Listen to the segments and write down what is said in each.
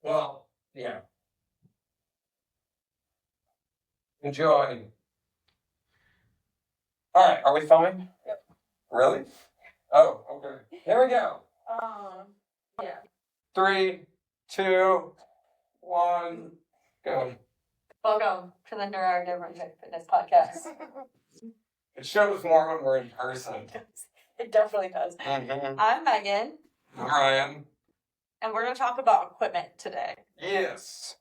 Well, yeah. Enjoy. All right, are we filming? Yep. Really? Oh, okay. Here we go. Yeah. 3, 2, 1, go. Welcome to the Neurodivergent Fitness Podcast. It shows more when we're in person. It definitely does. Mm-hmm. I'm Megan. I'm Ryan. And we're going to talk about equipment today. Yes.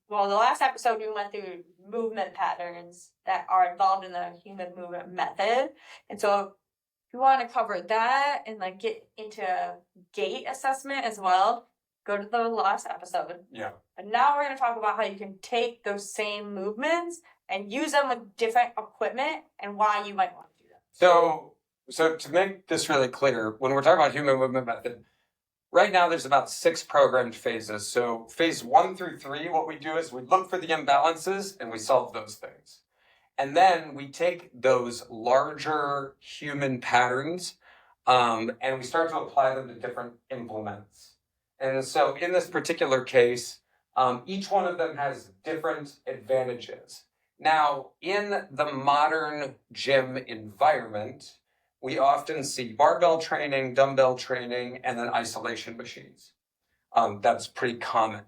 Well, the last episode we went through movement patterns that are involved in the human movement method. And so if you want to cover that and like get into gait assessment as well, go to the last episode. Yeah. And now we're going to talk about how you can take those same movements and use them with different equipment and why you might want to do that. So to make this really clear, when we're talking about human movement method, right now there's about 6 programmed phases. So phase 1 through 3, what we do is we look for the imbalances and we solve those things. And then we take those larger human patterns and we start to apply them to different implements. And so in this particular case, each one of them has different advantages. Now, in the modern gym environment, we often see barbell training, dumbbell training, and then isolation machines. That's pretty common.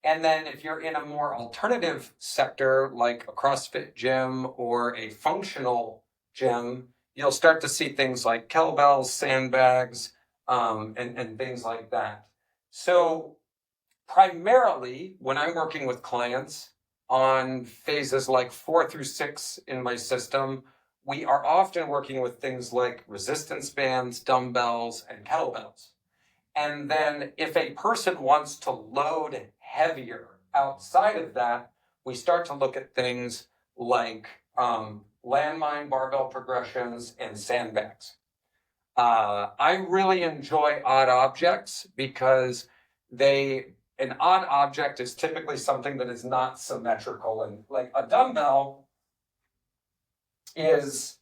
And then if you're in a more alternative sector, like a CrossFit gym or a functional gym, you'll start to see things like kettlebells, sandbags, and things like that. So primarily, when I'm working with clients on phases like 4 through 6 in my system, we are often working with things like resistance bands, dumbbells, and kettlebells. And then if a person wants to load heavier outside of that, we start to look at things like landmine barbell progressions and sandbags. I really enjoy odd objects because an odd object is typically something that is not symmetrical. And like a dumbbell is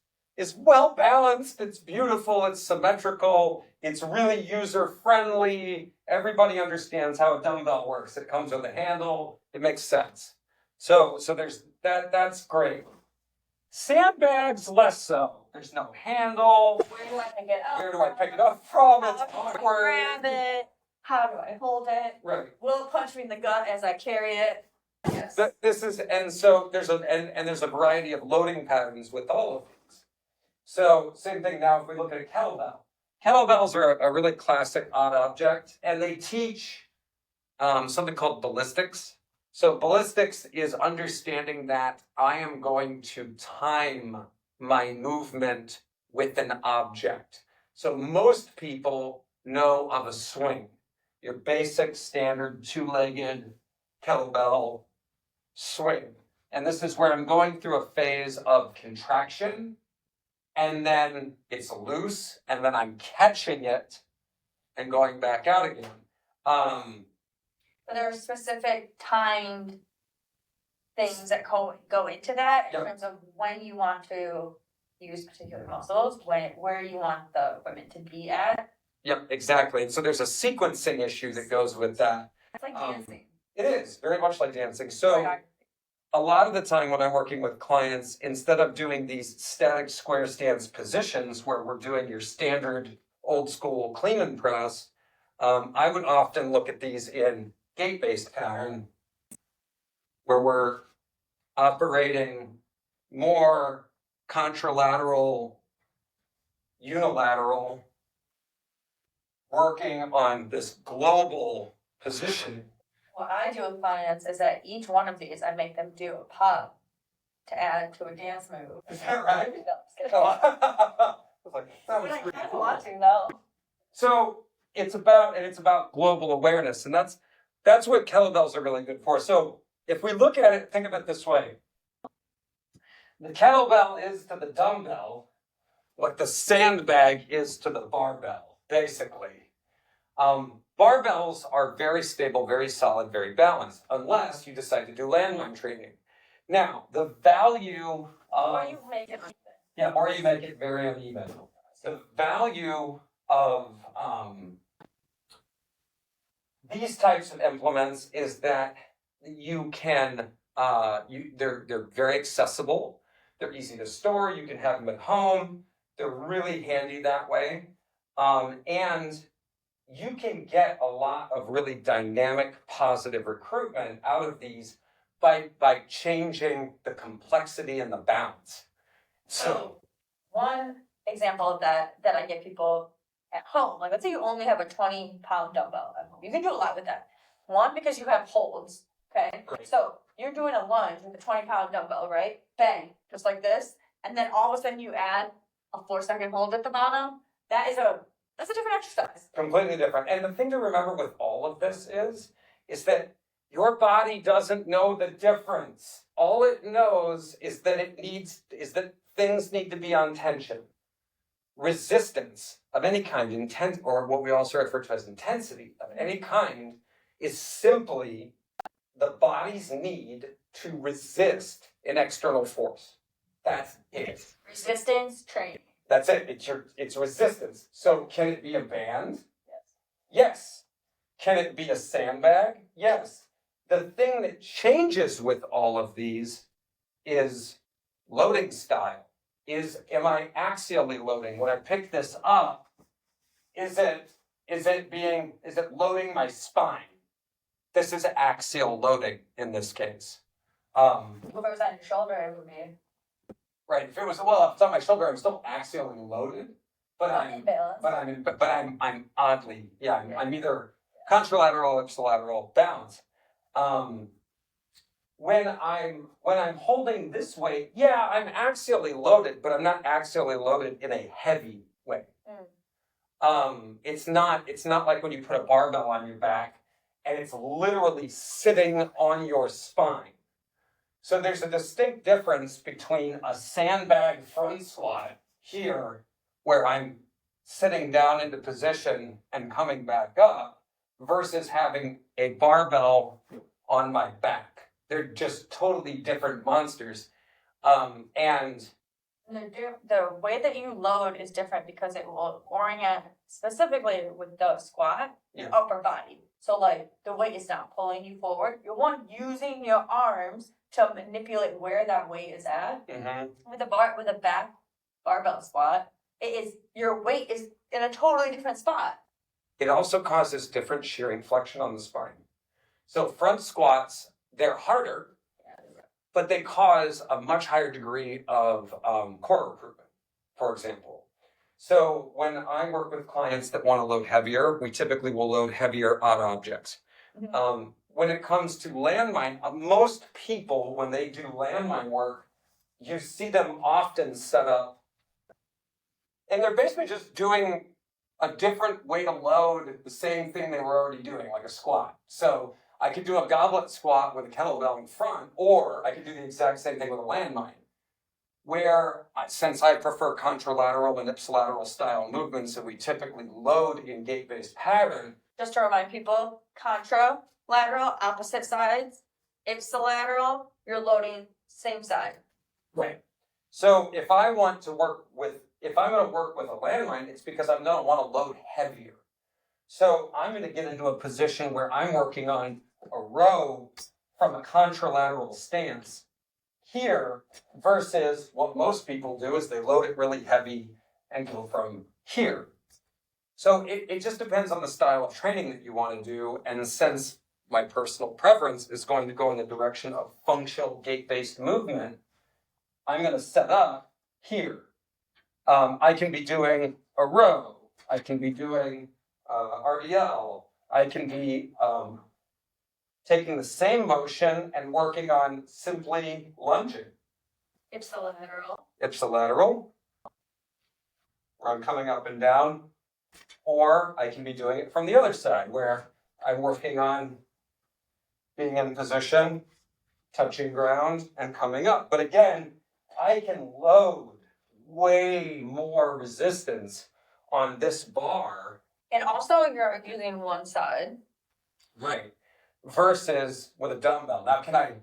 well balanced, it's beautiful, it's symmetrical, it's really user friendly. Everybody understands how a dumbbell works. It comes with a handle, it makes sense. So there's that's great. Sandbags, less so. There's no handle. Where do I pick it up? Where do I pick it up from? It's How do I awkward. grab it? How do I hold it? Right. Will it punch me in the gut as I carry it? Yes. So there's a variety of loading patterns with all of these. So same thing now if we look at a kettlebell. Kettlebells are a really classic odd object, and they teach something called ballistics. So ballistics is understanding that I am going to time my movement with an object. So most people know of a swing, your basic standard 2-legged kettlebell swing. And this is where I'm going through a phase of contraction, and then it's loose, and then I'm catching it and going back out again. But there are specific timed things that go into that in terms of when you want to use particular muscles, where you want the equipment to be at. Yep, exactly. And so there's a sequencing issue that goes with that. It's like dancing. It is very much like dancing. So a lot of the time when I'm working with clients, instead of doing these static square stance positions where we're doing your standard old school clean and press, I would often look at these in gait-based pattern where we're operating more contralateral, unilateral, working on this global position. What I do with clients is that each one of these, I make them do a pop to add to a dance move. Is that right? No, I'm I was like, that was pretty I'm cool. watching though. So it's about global awareness, and that's what kettlebells are really good for. So if we look at it, think of it this way. The kettlebell is to the dumbbell what the sandbag is to the barbell, basically. Barbells are very stable, very solid, very balanced, unless you decide to do landmine training. Now, the value of... Or you make it uneven. Yeah, or you make it very uneven. The value of these types of implements is that you can, they're very accessible. They're easy to store. You can have them at home. They're really handy that way. And you can get a lot of really dynamic, positive recruitment out of these by changing the complexity and the balance. So one example of that I give people at home, like let's say you only have a 20-pound dumbbell at home. You can do a lot with that. One, because you have holds, okay? Great. So you're doing a lunge with a 20-pound dumbbell, right? Bang, just like this. And then all of a sudden you add a 4-second hold at the bottom. That's a different exercise. Completely different. And the thing to remember with all of this is that your body doesn't know the difference. All it knows is that things need to be on tension. Resistance of any kind, or what we also refer to as intensity of any kind, is simply the body's need to resist an external force. That's it. Resistance training. That's it. It's resistance. So can it be a band? Yes. Yes. Can it be a sandbag? Yes. The thing that changes with all of these is loading style. Am I axially loading? When I pick this up, is it loading my spine? This is axial loading in this case. If it was on your shoulder, it would be. Right. If it's on my shoulder, I'm still axially loaded, but I'm oddly, I'm either contralateral, ipsilateral, balanced. When I'm holding this weight, I'm axially loaded, but I'm not axially loaded in a heavy way. It's not like when you put a barbell on your back and it's literally sitting on your spine. So there's a distinct difference between a sandbag front squat here, where I'm sitting down into position and coming back up, versus having a barbell on my back. They're just totally different monsters. And the way that you load is different because it will orient specifically with the squat, your upper body. So like the weight is not pulling you forward. You're using your arms to manipulate where that weight is at. Mm-hmm. With a back barbell squat, your weight is in a totally different spot. It also causes different shearing flexion on the spine. So front squats, they're harder, but they cause a much higher degree of core recruitment, for example. So when I work with clients that want to load heavier, we typically will load heavier odd objects. Mm-hmm. When it comes to landmine, most people, when they do landmine work, you see them often set up, and they're basically just doing a different way to load the same thing they were already doing, like a squat. So I could do a goblet squat with a kettlebell in front, or I could do the exact same thing with a landmine. Where, since I prefer contralateral and ipsilateral style movements that we typically load in gait-based pattern. Just to remind people, contralateral, opposite sides, ipsilateral, you're loading same side. Right. So if I'm going to work with a landmine, it's because I'm going to want to load heavier. So I'm going to get into a position where I'm working on a row from a contralateral stance here, versus what most people do is they load it really heavy and go from here. So it just depends on the style of training that you want to do, and since my personal preference is going to go in the direction of functional gait-based movement, I'm going to set up here. I can be doing a row, I can be doing RDL, I can be taking the same motion and working on simply lunging. Ipsilateral, where I'm coming up and down, or I can be doing it from the other side, where I'm working on being in position, touching ground, and coming up. But again, I can load way more resistance on this bar. And also you're using one side. Right. Versus with a dumbbell. Now can I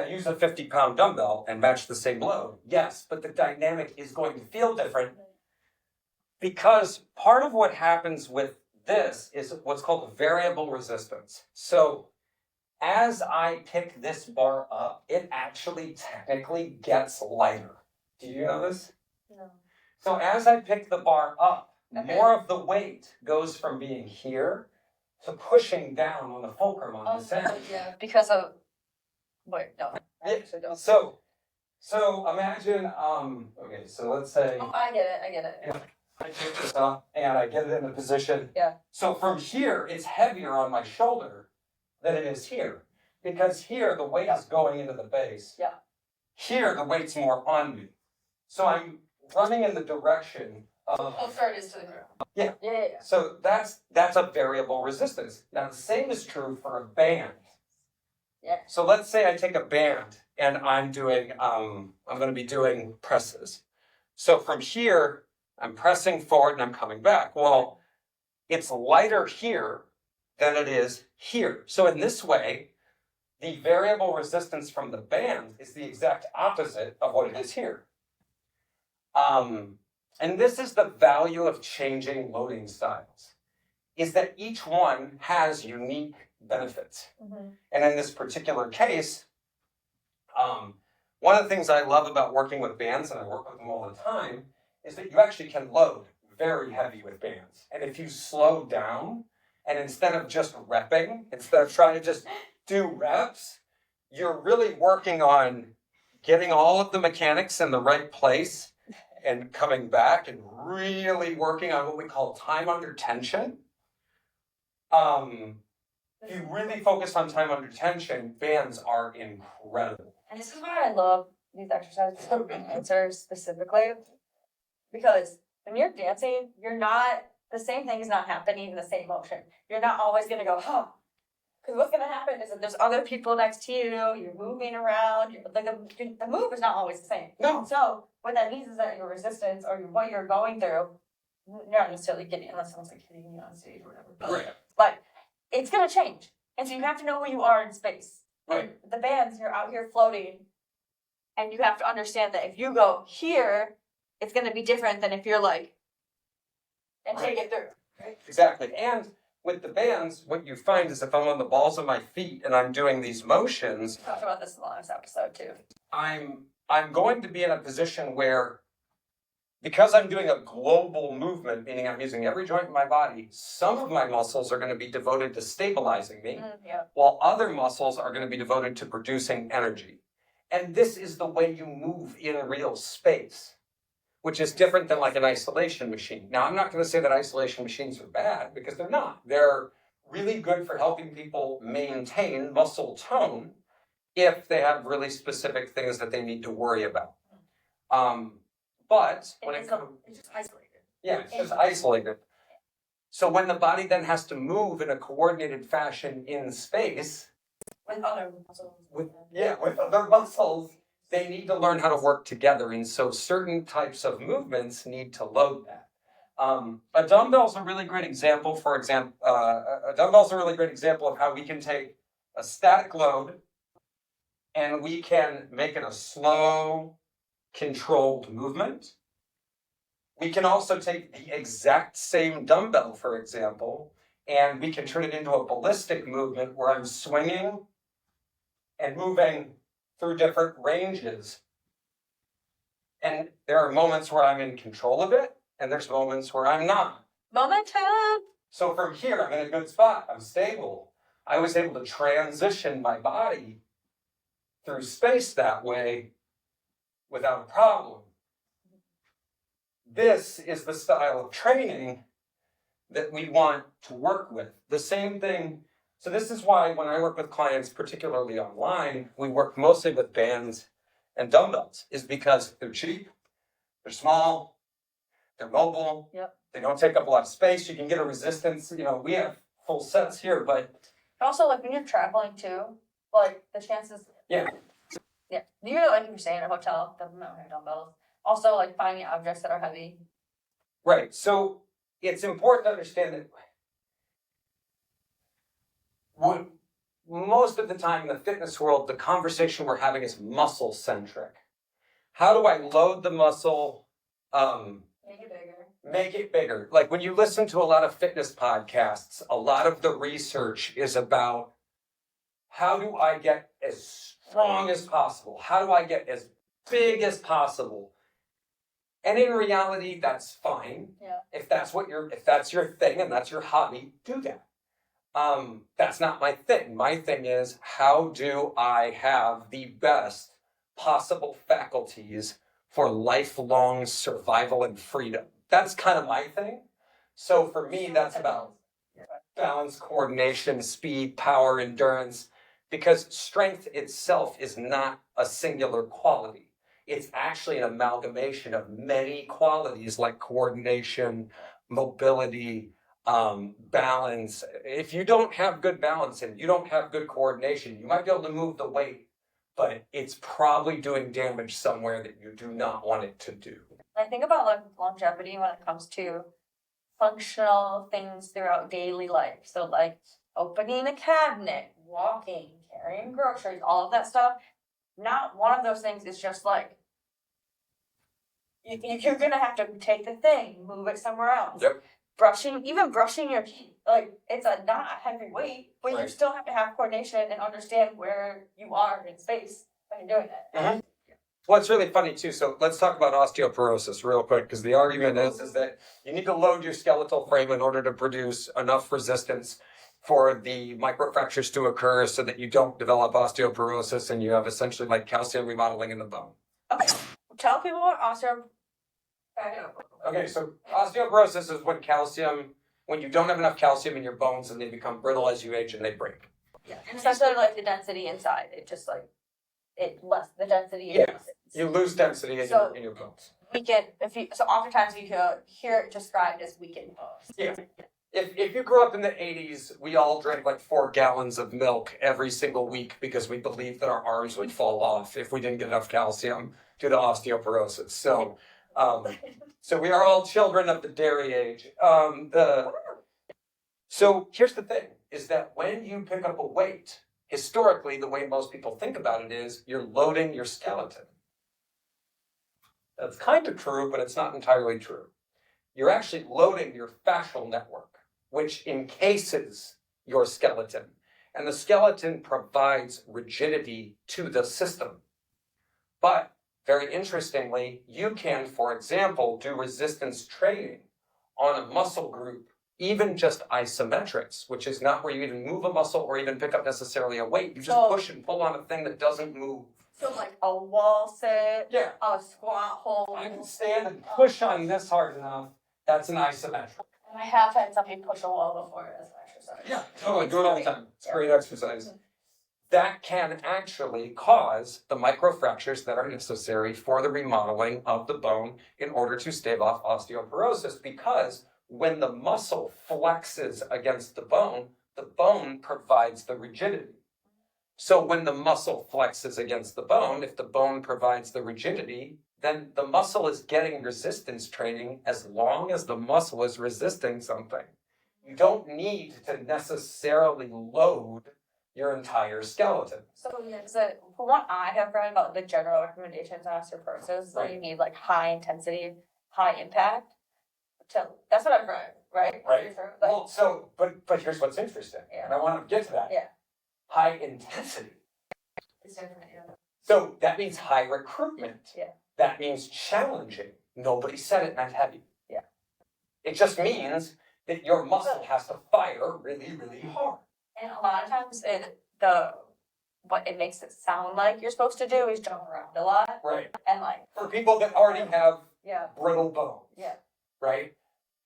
use a 50-pound dumbbell and match the same load? Yes, but the dynamic is going to feel different, because part of what happens with this is what's called variable resistance. So as I pick this bar up, it actually technically gets lighter. Do you know this? No. So as I pick the bar up, Okay. more of the weight goes from being here to pushing down on the fulcrum on the center. Yeah, because of wait, no. Yeah, so imagine, okay, so let's say Oh, I get it. Yeah. I take this up and I get it in a position. Yeah. So from here, it's heavier on my shoulder than it is here. Because here, the weight is going into the base. Yeah. Here, the weight's more on me. So I'm running in the direction of... Oh, sorry, it's to the ground. Yeah. Yeah. So that's a variable resistance. Now, the same is true for a band. Yeah. So let's say I take a band and I'm doing, I'm going to be doing presses. So from here, I'm pressing forward and I'm coming back. Well, it's lighter here than it is here. So in this way, the variable resistance from the band is the exact opposite of what it is here. And this is the value of changing loading styles, is that each one has unique benefits. Mm-hmm. And in this particular case, one of the things I love about working with bands, and I work with them all the time, is that you actually can load very heavy with bands. And if you slow down, and instead of just repping, instead of trying to just do reps, you're really working on getting all of the mechanics in the right place and coming back and really working on what we call time under tension. If you really focus on time under tension, bands are incredible. And this is why I love these exercises for dancers specifically. Because when you're dancing, the same thing is not happening in the same motion. You're not always going to go, huh. Because what's going to happen is that there's other people next to you, you're moving around, the move is not always the same. No. So what that means is that your resistance or what you're going through, you're not necessarily getting, unless someone's like hitting you on stage or whatever. But it's going to change. And so you have to know who you are in space. Right. And the bands, you're out here floating, and you have to understand that if you go here, it's going to be different than if you're like, and take it through. Right? Exactly. And with the bands, what you find is if I'm on the balls of my feet and I'm doing these motions, We talked about this in the last episode too. I'm going to be in a position where, because I'm doing a global movement, meaning I'm using every joint in my body, some of my muscles are going to be devoted to stabilizing me, Yeah. while other muscles are going to be devoted to producing energy. And this is the way you move in real space, which is different than like an isolation machine. Now, I'm not going to say that isolation machines are bad, because they're not. They're really good for helping people maintain muscle tone if they have really specific things that they need to worry about. But when it comes... It's just isolated. Yeah, it's just isolated. So when the body then has to move in a coordinated fashion in space, With other muscles. with other muscles, they need to learn how to work together. And so certain types of movements need to load that. A dumbbell's a really great example, a dumbbell's a really great example of how we can take a static load and we can make it a slow, controlled movement. We can also take the exact same dumbbell, for example, and we can turn it into a ballistic movement where I'm swinging and moving through different ranges. And there are moments where I'm in control of it, and there's moments where I'm not. Momentum! So from here, I'm in a good spot. I'm stable. I was able to transition my body through space that way without a problem. This is the style of training that we want to work with. The same thing. So this is why when I work with clients, particularly online, we work mostly with bands and dumbbells, is because they're cheap, they're small, they're mobile, Yep. They don't take up a lot of space, you can get a resistance, we have full sets here, but... Also, like, when you're traveling too, like, the chances... Yeah. Yeah. You're, like you're saying, in a hotel, doesn't matter dumbbells. Also, like, finding objects that are heavy. Right, so it's important to understand that most of the time in the fitness world, the conversation we're having is muscle-centric. How do I load the muscle, Make it bigger. make it bigger. Like when you listen to a lot of fitness podcasts, a lot of the research is about how do I get as strong as possible? How do I get as big as possible? And in reality, that's fine. Yeah. If that's your thing and that's your hobby, do that. That's not my thing. My thing is, how do I have the best possible faculties for lifelong survival and freedom? That's kind of my thing. So for me, that's about balance, coordination, speed, power, endurance, because strength itself is not a singular quality. It's actually an amalgamation of many qualities like coordination, mobility, balance. If you don't have good balance and you don't have good coordination, you might be able to move the weight, but it's probably doing damage somewhere that you do not want it to do. I think about like longevity when it comes to functional things throughout daily life. So like opening a cabinet, walking, carrying groceries, all of that stuff. Not one of those things is just like you're gonna have to take the thing, move it somewhere else. Yep. Even brushing your teeth, like it's not a heavy weight, but you Right. still have to have coordination and understand where you are in space when you're doing it. Mm-hmm. Well, it's really funny too. So let's talk about osteoporosis real quick, because the argument is that you need to load your skeletal frame in order to produce enough resistance for the microfractures to occur so that you don't develop osteoporosis and you have essentially like calcium remodeling in the bone. Okay, tell people what osteoporosis. Okay, so osteoporosis is when you don't have enough calcium in your bones and they become brittle as you age and they break. Yeah, and essentially like the density inside, it just like the density. Yeah, you lose density in your bones. Oftentimes you hear it described as weakened bones. Yeah. If you grew up in the 80s, we all drank like 4 gallons of milk every single week because we believed that our arms would fall off if we didn't get enough calcium due to osteoporosis. So we are all children of the dairy age. So here's the thing, is that when you pick up a weight, historically, the way most people think about it is you're loading your skeleton. That's kind of true, but it's not entirely true. You're actually loading your fascial network, which encases your skeleton. And the skeleton provides rigidity to the system. But very interestingly, you can, for example, do resistance training on a muscle group, even just isometrics, which is not where you even move a muscle or even pick up necessarily a weight. You just push and pull on a thing that doesn't move. So like a wall sit, Yeah. a squat hold. I can stand and push on this hard enough. That's an isometric. And I have had somebody push a wall before as an exercise. Yeah, totally. Do it all the time. It's a great exercise. That can actually cause the microfractures that are necessary for the remodeling of the bone in order to stave off osteoporosis, because when the muscle flexes against the bone provides the rigidity. So when the muscle flexes against the bone, if the bone provides the rigidity, then the muscle is getting resistance training as long as the muscle is resisting something. You don't need to necessarily load your entire skeleton. So from what I have read about the general recommendations on osteoporosis, that you need like high intensity, high impact. That's what I've read, right? Right. Well, but here's what's interesting, and I want to get to that. Yeah. High intensity. It's different, yeah. So that means high recruitment. Yeah. That means challenging. Nobody said it meant heavy. Yeah. It just means that your muscle has to fire really, really hard. And a lot of times what it makes it sound like you're supposed to do is jump around a lot. Right. And like For people that already have brittle bones. Yeah. Right?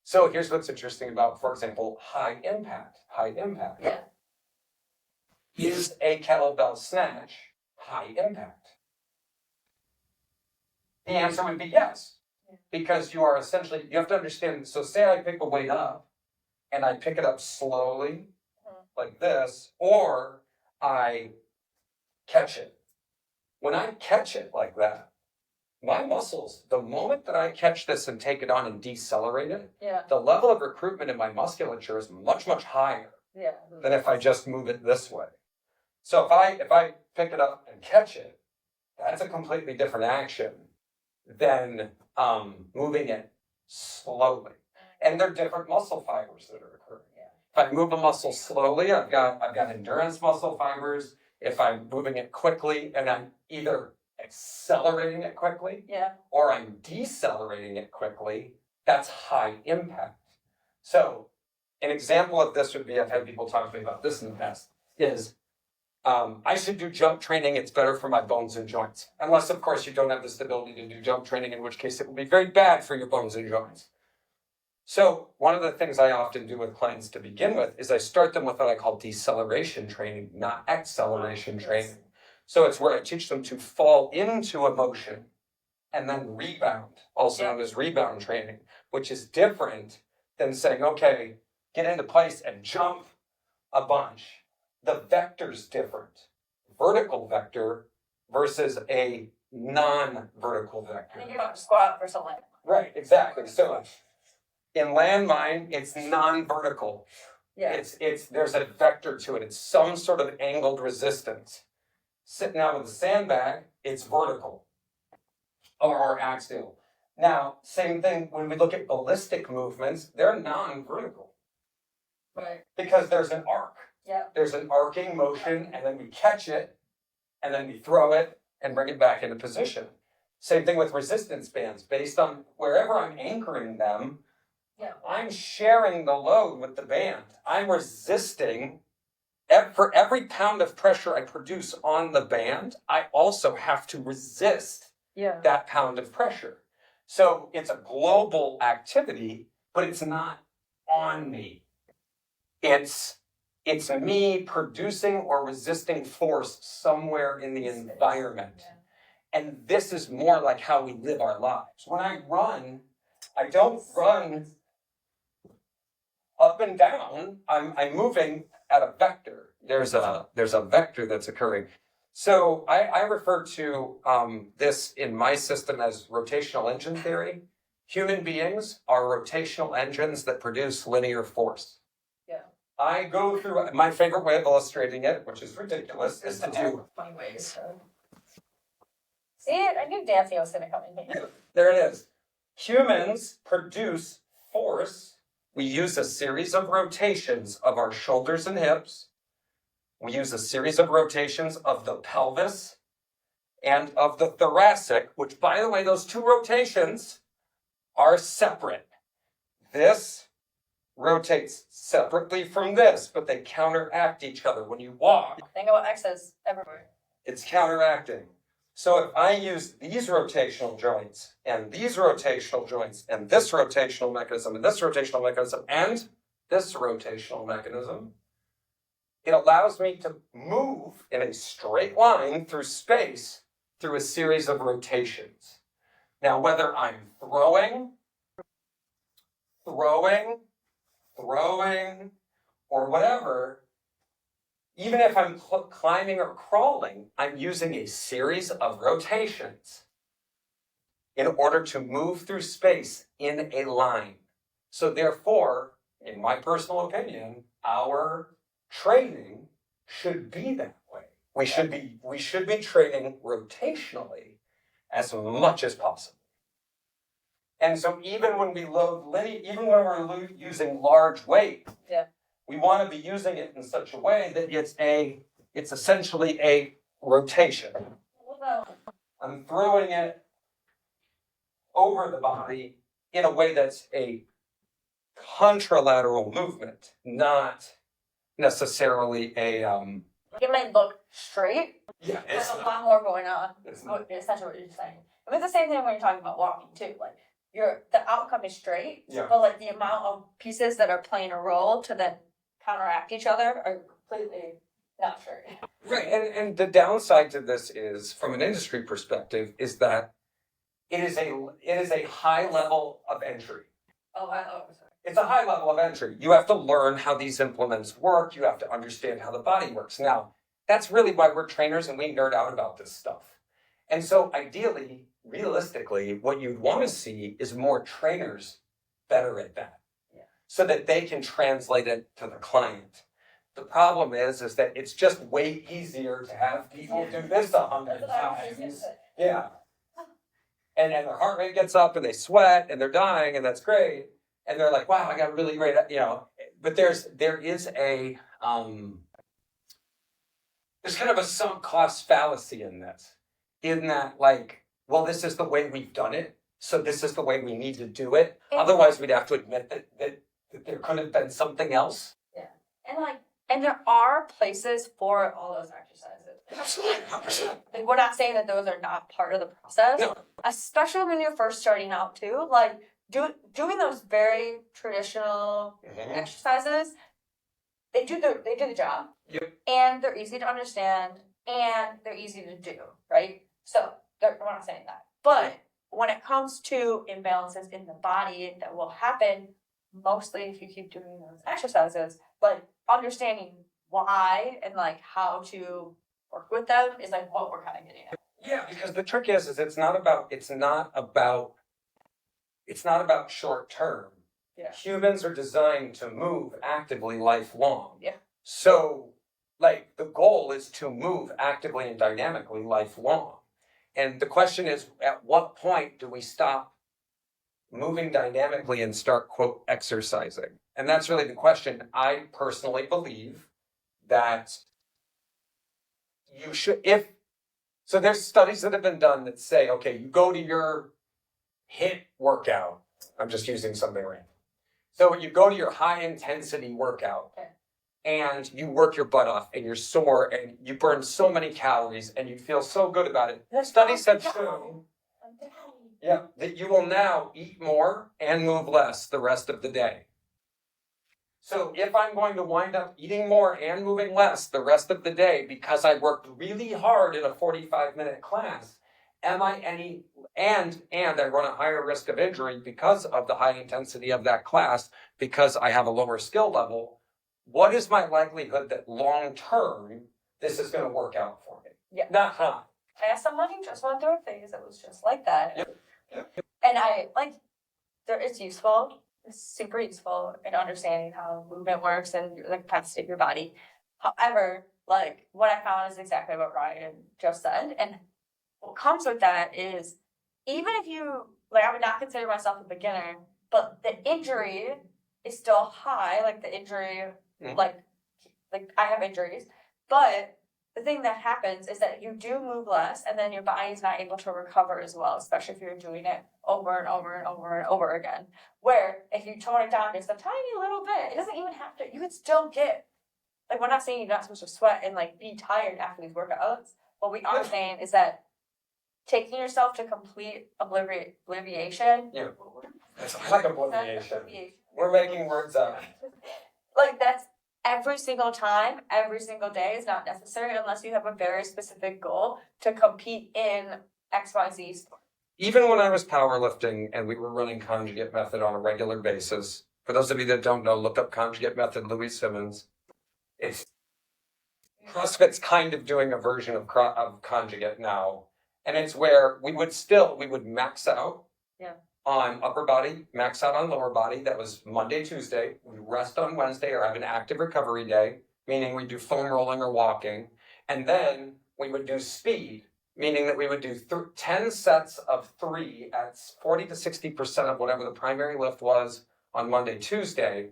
So here's what's interesting about, for example, high impact. High impact. Yeah. Is a kettlebell snatch high impact? The answer would be yes. Because you have to understand, so say I pick a weight up, and I pick it up slowly, like this, or I catch it. When I catch it like that, my muscles, the moment that I catch this and take it on and decelerate it, the level of recruitment in my musculature is much, much higher than if I just move it this way. So if I pick it up and catch it, that's a completely different action than moving it slowly. And they're different muscle fibers that are occurring. If I move a muscle slowly, I've got endurance muscle fibers. If I'm moving it quickly and I'm either accelerating it quickly or I'm decelerating it quickly, that's high impact. So an example of this would be, I've had people talk to me about this in the past, is I should do jump training, it's better for my bones and joints. Unless, of course, you don't have the stability to do jump training, in which case it will be very bad for your bones and joints. So one of the things I often do with clients to begin with is I start them with what I call deceleration training, not acceleration training. So it's where I teach them to fall into a motion and then rebound, also known as rebound training, which is different than saying, okay, get into place and jump a bunch. The vector's different. Vertical vector versus a non-vertical vector. I think you're about to squat or something. Right, exactly. So in landmine, it's non-vertical. It's there's a vector to it. It's some sort of angled resistance. Sitting out with a sandbag, it's vertical or axial. Now, same thing when we look at ballistic movements, they're non-vertical. Right. Because there's an arc. There's an arcing motion, and then we catch it, and then we throw it and bring it back into position. Same thing with resistance bands. Based on wherever I'm anchoring them, I'm sharing the load with the band. I'm resisting. For every pound of pressure I produce on the band, I also have to resist that pound of pressure. So it's a global activity, but it's not on me. It's me producing or resisting force somewhere in the environment. And this is more like how we live our lives. When I run, I don't run up and down. I'm moving at a vector. There's a vector that's occurring. So I refer to this in my system as rotational engine theory. Human beings are rotational engines that produce linear force. I go through, my favorite way of illustrating it, which is ridiculous, is to do funny ways. See, I knew Daphne was going to come in here. There it is. Humans produce force. We use a series of rotations of our shoulders and hips. We use a series of rotations of the pelvis and of the thoracic, which, by the way, those two rotations are separate. This rotates separately from this, but they counteract each other. When you walk, Think about X's everywhere. it's counteracting. So if I use these rotational joints and these rotational joints and this rotational mechanism and this rotational mechanism and this rotational mechanism, it allows me to move in a straight line through space through a series of rotations. Now, whether I'm throwing, or whatever, even if I'm climbing or crawling, I'm using a series of rotations in order to move through space in a line. So therefore, in my personal opinion, our training should be that way. We should be training rotationally as much as possible. And so even when we load even when we're using large weight, we want to be using it in such a way that it's essentially a rotation. I'm throwing it over the body in a way that's a contralateral movement, not necessarily a It might look straight. Yeah, There's a lot more going on. Essentially what you're saying. I mean, it's the same thing when you're talking about walking too. Like the outcome is straight, but like the amount of pieces that are playing a role to then counteract each other are completely not straight. Right, and the downside to this is, from an industry perspective, is that it is a high level of entry. It's a high level of entry. You have to learn how these implements work. You have to understand how the body works. Now, that's really why we're trainers and we nerd out about this stuff. And so ideally, realistically, what you'd want to see is more trainers better at that. So that they can translate it to the client. The problem is that it's just way easier to have people do this 100 times. and their heart rate gets up and they sweat and they're dying and that's great. And they're like, wow, I got really great, but there is there's kind of a sunk cost fallacy in this, in that like, well, this is the way we've done it, so this is the way we need to do it. Otherwise, we'd have to admit that there could have been something else. Yeah, and there are places for all those exercises. Absolutely. Like, we're not saying that those are not part of the process, No. Especially when you're first starting out too. Like doing those very traditional exercises, they do the job. Yep. And they're easy to understand and they're easy to do, right? So we're not saying that. But when it comes to imbalances in the body that will happen, mostly if you keep doing those exercises, like understanding why and like how to work with them is like what we're kind of getting at. Yeah, because the trick is it's not about short term. Yeah. Humans are designed to move actively lifelong. Yeah. So, like, the goal is to move actively and dynamically lifelong. And the question is, at what point do we stop moving dynamically and start, quote, exercising? And that's really the question. I personally believe that you should, so there's studies that have been done that say, okay, you go to your HIIT workout. I'm just using something random. So you go to your high intensity workout and you work your butt off and you're sore and you burn so many calories and you feel so good about it. Studies have shown that you will now eat more and move less the rest of the day. So if I'm going to wind up eating more and moving less the rest of the day because I worked really hard in a 45-minute class, am I and I run a higher risk of injury because of the high intensity of that class, because I have a lower skill level, what is my likelihood that long term this is going to work out for me? Yeah. Not high. I asked someone who just went through a phase that was just like that. Yep. And it's useful. It's super useful in understanding how movement works and the capacity of your body. However, like what I found is exactly what Ryan just said. And what comes with that is, even if you, like, I would not consider myself a beginner, but the injury is still high, like the injury, like I have injuries, but the thing that happens is that you do move less and then your body's not able to recover as well, especially if you're doing it over and over and over and over again. Where if you tone it down just a tiny little bit, it doesn't even have to, you could still get, like, we're not saying you're not supposed to sweat and like be tired after these workouts. What we are saying is that taking yourself to complete obliviation. Yeah. I like obliviation. We're making words up. Like, that's every single time, every single day is not necessary unless you have a very specific goal to compete in XYZ sport. Even when I was powerlifting and we were running conjugate method on a regular basis, for those of you that don't know, look up conjugate method, Louis Simmons. It's CrossFit's kind of doing a version of conjugate now. And it's where we would max out on upper body, max out on lower body. That was Monday, Tuesday. We rest on Wednesday or have an active recovery day, meaning we do foam rolling or walking. And then we would do speed, meaning that we would do 10 sets of 3 at 40 to 60% of whatever the primary lift was on Monday, Tuesday.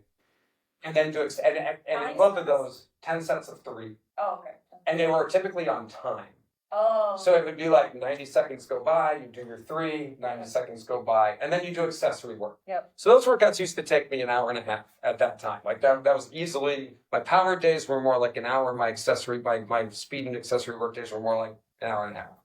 And then and in both of those, 10 sets of 3. Oh, okay. And they were typically on time. Oh. So it would be like 90 seconds go by, you do your 3, 90 seconds go by, and then you do accessory work. Yep. So those workouts used to take me an hour and a half at that time. Like that was easily, my power days were more like an hour, my speed and accessory work days were more like an hour and a half.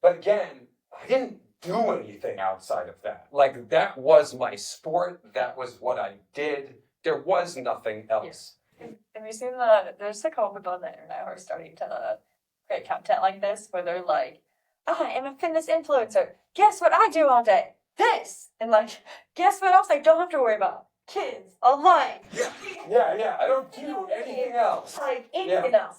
But again, I didn't do anything outside of that. Like, that was my sport, that was what I did. There was nothing else. Have you seen there's a couple people on the internet who are starting to create content like this, where they're like, I am a fitness influencer. Guess what I do all day? This! And like, guess what else I don't have to worry about? Kids, a life. Yeah. I don't do anything else. Like, anything else,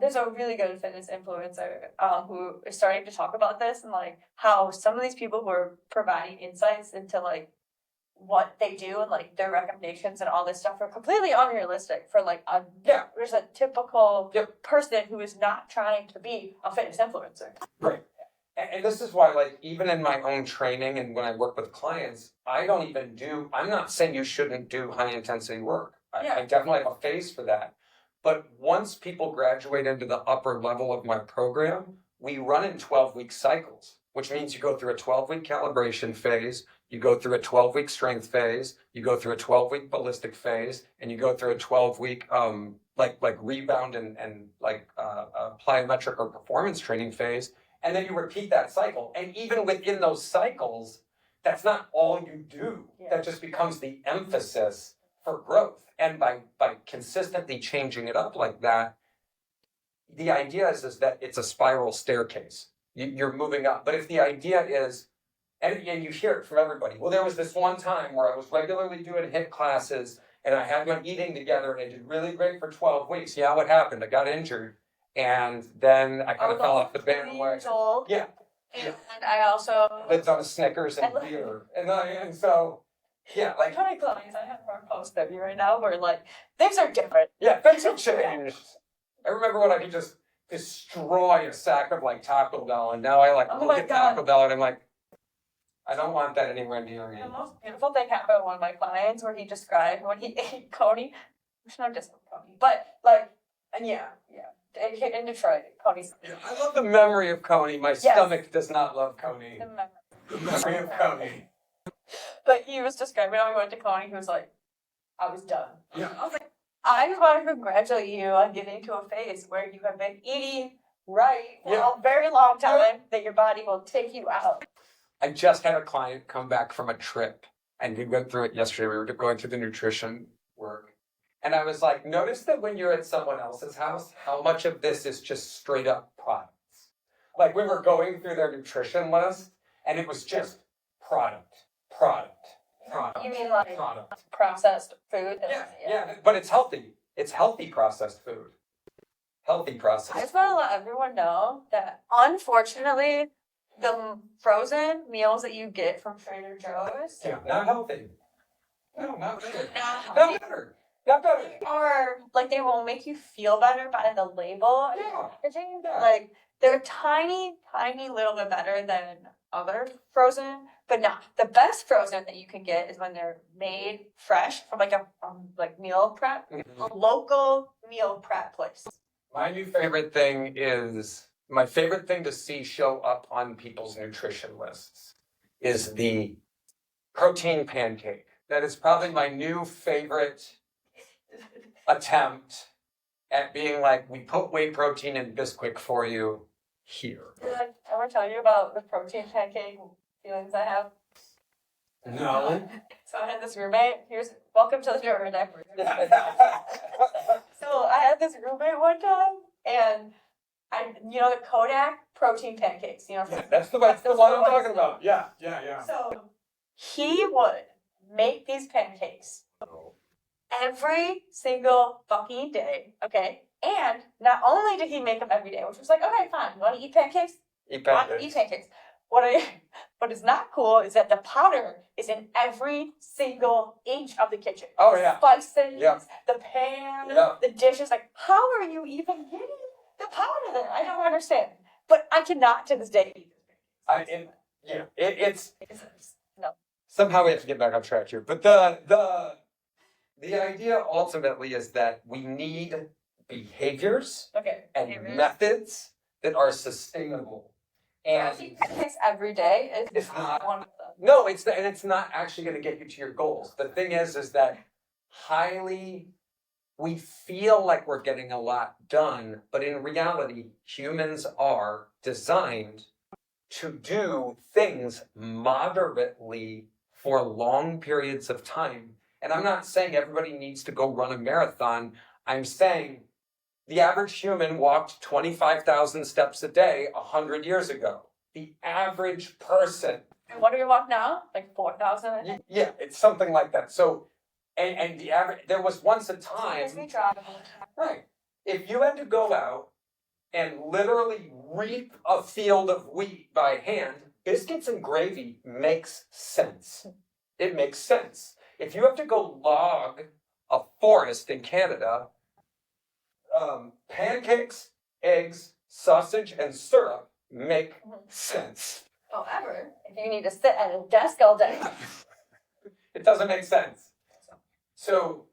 there's a really good fitness influencer who is starting to talk about this and like how some of these people who are providing insights into like what they do and like their recommendations and all this stuff are completely unrealistic for like there's a typical person who is not trying to be a fitness influencer. Right. And this is why, like, even in my own training and when I work with clients, I'm not saying you shouldn't do high intensity work. Yeah. I definitely have a phase for that. But once people graduate into the upper level of my program, we run in 12-week cycles, which means you go through a 12-week calibration phase, you go through a 12-week strength phase, you go through a 12-week ballistic phase, and you go through a 12-week like rebound and plyometric or performance training phase. And then you repeat that cycle. And even within those cycles, that's not all you do. Yeah. That just becomes the emphasis for growth. And by consistently changing it up like that, the idea is that it's a spiral staircase. You're moving up. But if the idea is, and you hear it from everybody, well, there was this one time where I was regularly doing HIIT classes and I had my eating together and I did really great for 12 weeks. Yeah, what happened? I got injured. And then I kind of fell off the bandwagon. Yeah. And I also lived on Snickers and beer. And so, yeah, like. my clients, I have more posts of you right now where like things are different. Yeah, things have changed. I remember when I could just destroy a sack of like Taco Bell, and now I like look at Taco Bell and I'm like, I don't want that anywhere near me. The most beautiful thing happened with one of my clients where he described when he ate Coney. There's no diss with Coney, but like, and yeah. In Detroit, Coney's. Yeah, I love the memory of Coney. My stomach does not love Coney. The memory of Coney. But he was describing how he went to Coney. He was like, I was done. Yeah. I was like, I just want to congratulate you on getting to a phase where you have been eating right for a very long time, that your body will take you out. I just had a client come back from a trip, and we went through it yesterday. We were going through the nutrition work. And I was like, notice that when you're at someone else's house, how much of this is just straight up products. Like we were going through their nutrition list, and it was just product. You mean like product. Processed food? Yeah, but it's healthy. It's healthy processed food. Healthy processed. I just want to let everyone know that unfortunately, the frozen meals that you get from Trader Joe's not healthy. No, not better. not better. Not better. Or like they will make you feel better by the label. Yeah. Like they're tiny little bit better than other frozen, but no. The best frozen that you can get is when they're made fresh from like a meal prep, a local meal prep place. My favorite thing to see show up on people's nutrition lists is the protein pancake. That is probably my new favorite attempt at being like, we put whey protein in Bisquick for you here. Did I ever tell you about the protein pancake feelings I have? No. So I had this roommate. Welcome to the Nerd. So I had this roommate one time, and the Kodak protein pancakes. That's the one I'm talking about. Yeah. So he would make these pancakes every single fucking day, okay? And not only did he make them every day, which was like, okay, fine, you want to eat pancakes? Eat pancakes. Eat pancakes. What is not cool is that the powder is in every single inch of the kitchen. Oh, yeah. The spices, the pan, the dishes. Like, how are you even getting the powder there? I don't understand. But I cannot to this day eat this. It's no. Somehow we have to get back on track here. But the idea ultimately is that we need behaviors and methods that are sustainable. And pancakes every day is not one of them. No, it's not actually going to get you to your goals. The thing is that we feel like we're getting a lot done, but in reality, humans are designed to do things moderately for long periods of time. And I'm not saying everybody needs to go run a marathon. I'm saying the average human walked 25,000 steps a day 100 years ago. The average person. And what do we walk now? Like 4,000? Yeah, it's something like that. So, and the average, there was once a time. Right. If you had to go out and literally reap a field of wheat by hand, biscuits and gravy makes sense. It makes sense. If you have to go log a forest in Canada, pancakes, eggs, sausage, and syrup make sense. However, if you need to sit at a desk all day, It doesn't make sense. So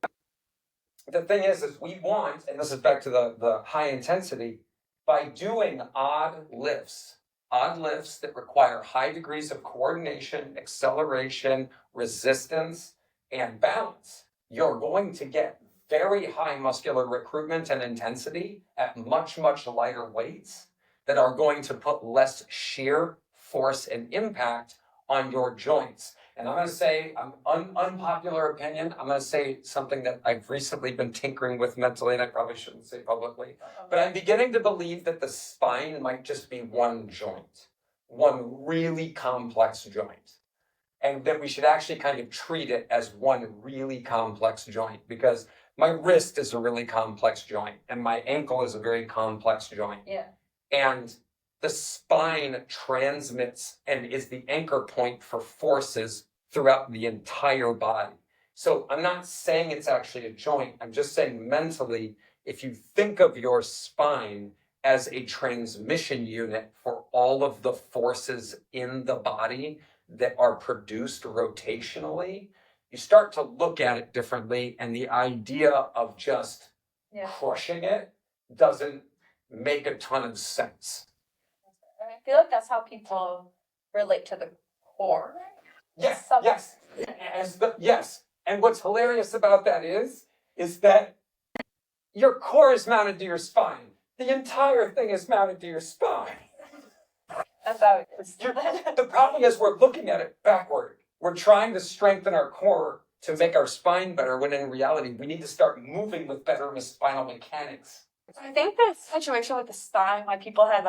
the thing is we want, and this is back to the high intensity, by doing odd lifts that require high degrees of coordination, acceleration, resistance, and balance, you're going to get very high muscular recruitment and intensity at much, much lighter weights that are going to put less shear, force, and impact on your joints. And I'm going to say, unpopular opinion, I'm going to say something that I've recently been tinkering with mentally, and I probably shouldn't say publicly, but I'm beginning to believe that the spine might just be one joint, one really complex joint. And that we should actually kind of treat it as one really complex joint, because my wrist is a really complex joint, and my ankle is a very complex joint. Yeah. And the spine transmits and is the anchor point for forces throughout the entire body. So I'm not saying it's actually a joint. I'm just saying mentally, if you think of your spine as a transmission unit for all of the forces in the body that are produced rotationally, you start to look at it differently, and the idea of just crushing it doesn't make a ton of sense. I feel like that's how people relate to the core. Yes, yes, yes. And what's hilarious about that is that your core is mounted to your spine. The entire thing is mounted to your spine. That's how it is. The problem is we're looking at it backward. We're trying to strengthen our core to make our spine better, when in reality, we need to start moving with better spinal mechanics. I think the situation with the spine, why people have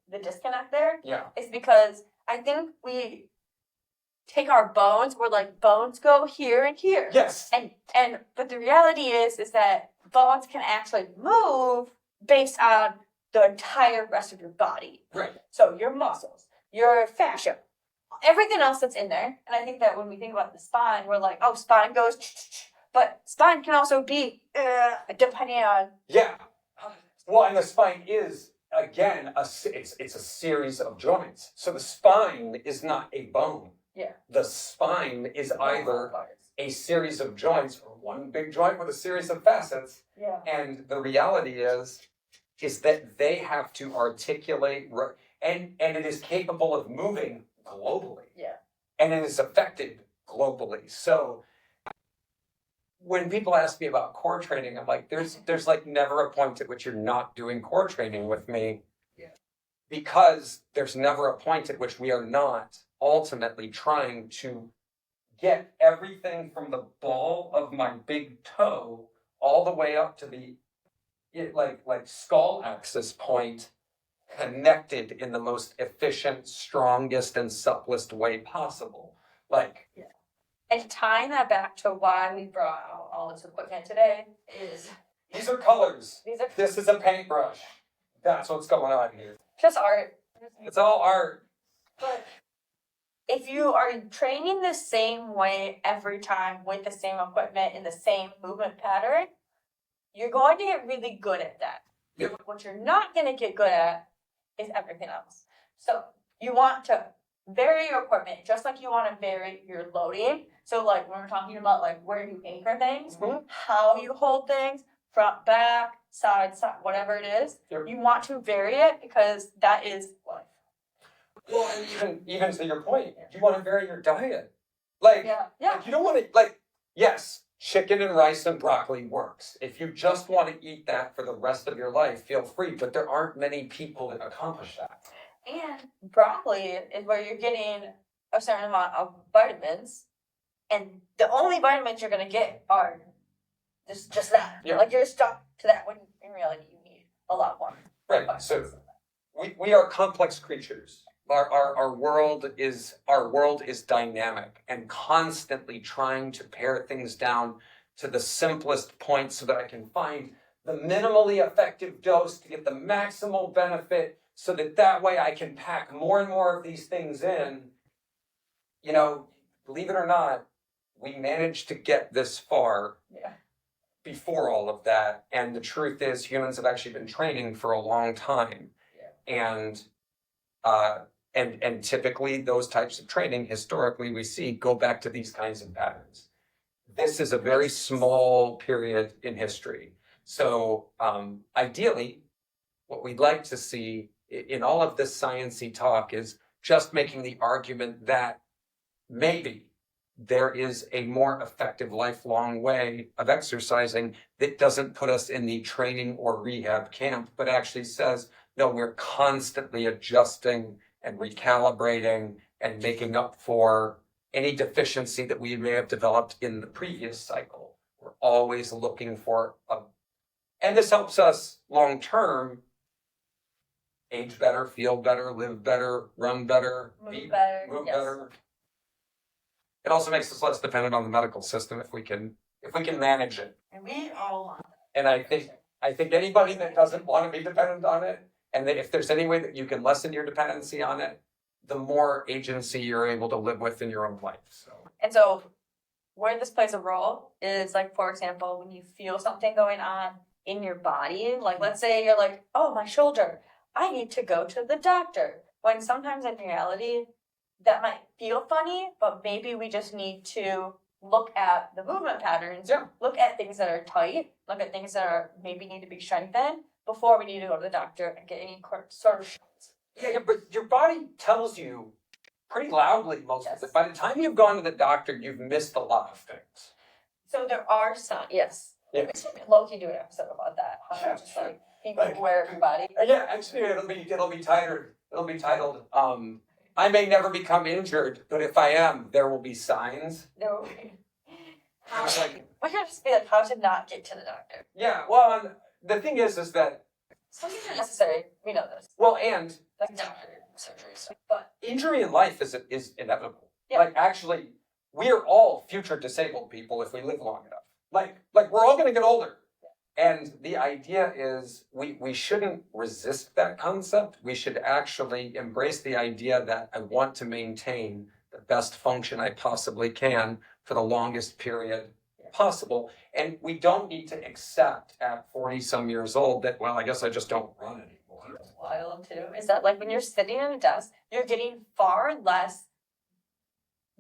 the disconnect there, Yeah. is because I think we take our bones, where bones go here and here. Yes. But the reality is that bones can actually move based on the entire rest of your body. Right. So your muscles, your fascia, everything else that's in there. And I think that when we think about the spine, we're like, oh, spine goes, but spine can also be depending on. Yeah. Well, and the spine is, again, it's a series of joints. So the spine is not a bone. Yeah. The spine is either a series of joints or one big joint with a series of facets. Yeah. And the reality is that they have to articulate, and it is capable of moving globally. Yeah. And it is affected globally. So when people ask me about core training, I'm like, there's like never a point at which you're not doing core training with me. Yeah. Because there's never a point at which we are not ultimately trying to get everything from the ball of my big toe all the way up to the like skull axis point, connected in the most efficient, strongest, and supplest way possible. And tying that back to why we brought out all this equipment today is These are colors. This is a paintbrush. That's what's going on here. just art. It's all art. But if you are training the same way every time with the same equipment in the same movement pattern, you're going to get really good at that. Yep. What you're not going to get good at is everything else. So you want to vary your equipment just like you want to vary your loading. So when we're talking about where you anchor things, how you hold things, front, back, side, whatever it is, you want to vary it because that is life. Well, and even to your point, you want to vary your diet. Yeah. You don't want to, yes, chicken and rice and broccoli works. If you just want to eat that for the rest of your life, feel free, but there aren't many people that accomplish that. And broccoli is where you're getting a certain amount of vitamins, and the only vitamins you're going to get are just that. Yeah. You're stuck to that when in reality you need a lot more. Right. So we are complex creatures. Our world is dynamic and constantly trying to pare things down to the simplest point so that I can find the minimally effective dose to get the maximal benefit, so that way I can pack more and more of these things in. Believe it or not, we managed to get this far before all of that. And the truth is, humans have actually been training for a long time. Yeah. And And typically those types of training, historically, we see go back to these kinds of patterns. This is a very small period in history. So ideally, what we'd like to see in all of this sciencey talk is just making the argument that maybe there is a more effective lifelong way of exercising that doesn't put us in the training or rehab camp, but actually says, no, we're constantly adjusting and recalibrating and making up for any deficiency that we may have developed in the previous cycle. We're always looking for and this helps us long term age better, feel better, live better, run better, Move better. move Yes. better. It also makes us less dependent on the medical system if we can manage it. And we all want that. And I think anybody that doesn't want to be dependent on it, and that if there's any way that you can lessen your dependency on it, the more agency you're able to live with in your own life. And so where this plays a role is like, for example, when you feel something going on in your body, like let's say you're like, oh, my shoulder, I need to go to the doctor. When sometimes in reality, that might feel funny, but maybe we just need to look at the movement patterns, look at things that are tight, look at things that are maybe need to be strengthened before we need to go to the doctor and get any sort of shots. Yeah, but your body tells you pretty loudly most of it. By the time you've gone to the doctor, you've missed a lot of things. So there are some, yes. Yeah. We should low-key do an episode about that. How just like people wear your body. Yeah, actually, it'll be titled. I may never become injured, but if I am, there will be signs. No. Like, We could just be like, how to not get to the doctor. yeah, well, and the thing is that Some things are necessary. We know this. well, and Like doctor surgery stuff. But injury in life is inevitable. Yeah. Like actually, we are all future disabled people if we live long enough. Like we're all going to get older. And the idea is we shouldn't resist that concept. We should actually embrace the idea that I want to maintain the best function I possibly can for the longest period possible. And we don't need to accept at 40 some years old that, well, I guess I just don't run anymore. wild too is that like when you're sitting at a desk, you're getting far less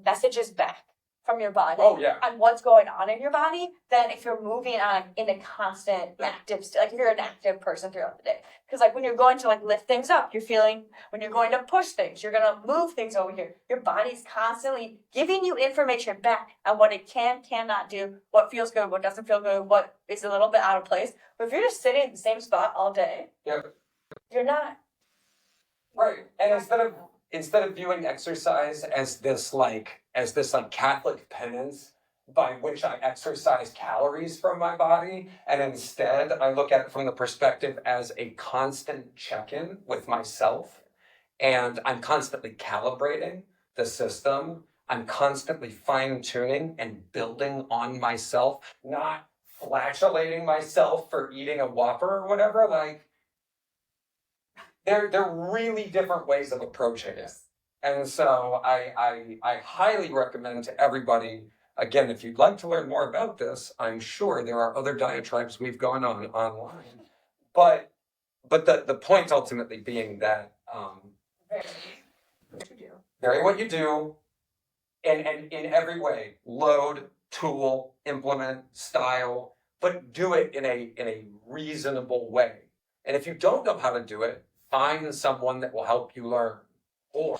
messages back from your body Oh, yeah. on what's going on in your body than if you're moving on in a constant active like if you're an active person throughout the day. Because like when you're going to like lift things up, you're feeling when you're going to push things, you're gonna move things over here. Your body's constantly giving you information back on what it cannot do, what feels good, what doesn't feel good, what is a little bit out of place. But if you're just sitting in the same spot all day, you're not. Right. And instead of viewing exercise as this Catholic penance by which I exercise calories from my body, and instead I look at it from the perspective as a constant check-in with myself, and I'm constantly calibrating the system. I'm constantly fine-tuning and building on myself, not flatulating myself for eating a Whopper or whatever. Like, they're really different ways of approaching it. And so I highly recommend to everybody, again, if you'd like to learn more about this, I'm sure there are other diatribes we've gone on online. But the point ultimately being that vary what you do, and in every way, load, tool, implement, style, but do it in a reasonable way. And if you don't know how to do it, find someone that will help you learn. Or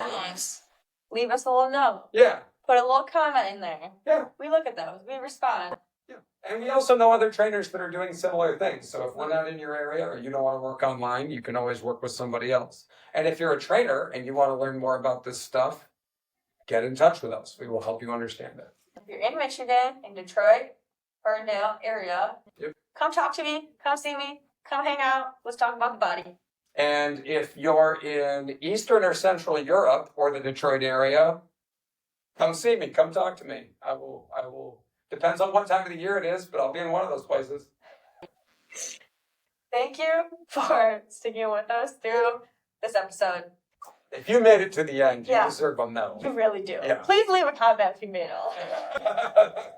Leave us a little note. yeah. Put a little comment in there. Yeah. We look at those. We respond. Yeah. And we also know other trainers that are doing similar things. So if we're not in your area or you don't want to work online, you can always work with somebody else. And if you're a trainer and you want to learn more about this stuff, get in touch with us. We will help you understand it. If you're in Michigan, in Detroit, Ferndale area, come talk to me. Come see me. Come hang out. Let's talk about the body. And if you're in Eastern or Central Europe or the Detroit area, come see me. Come talk to me. I will. Depends on what time of the year it is, but I'll be in one of those places. Thank you for sticking with us through this episode. If you made it to the end, you Yeah. deserve a medal. You really do. Yeah. Please leave a comment if you made it.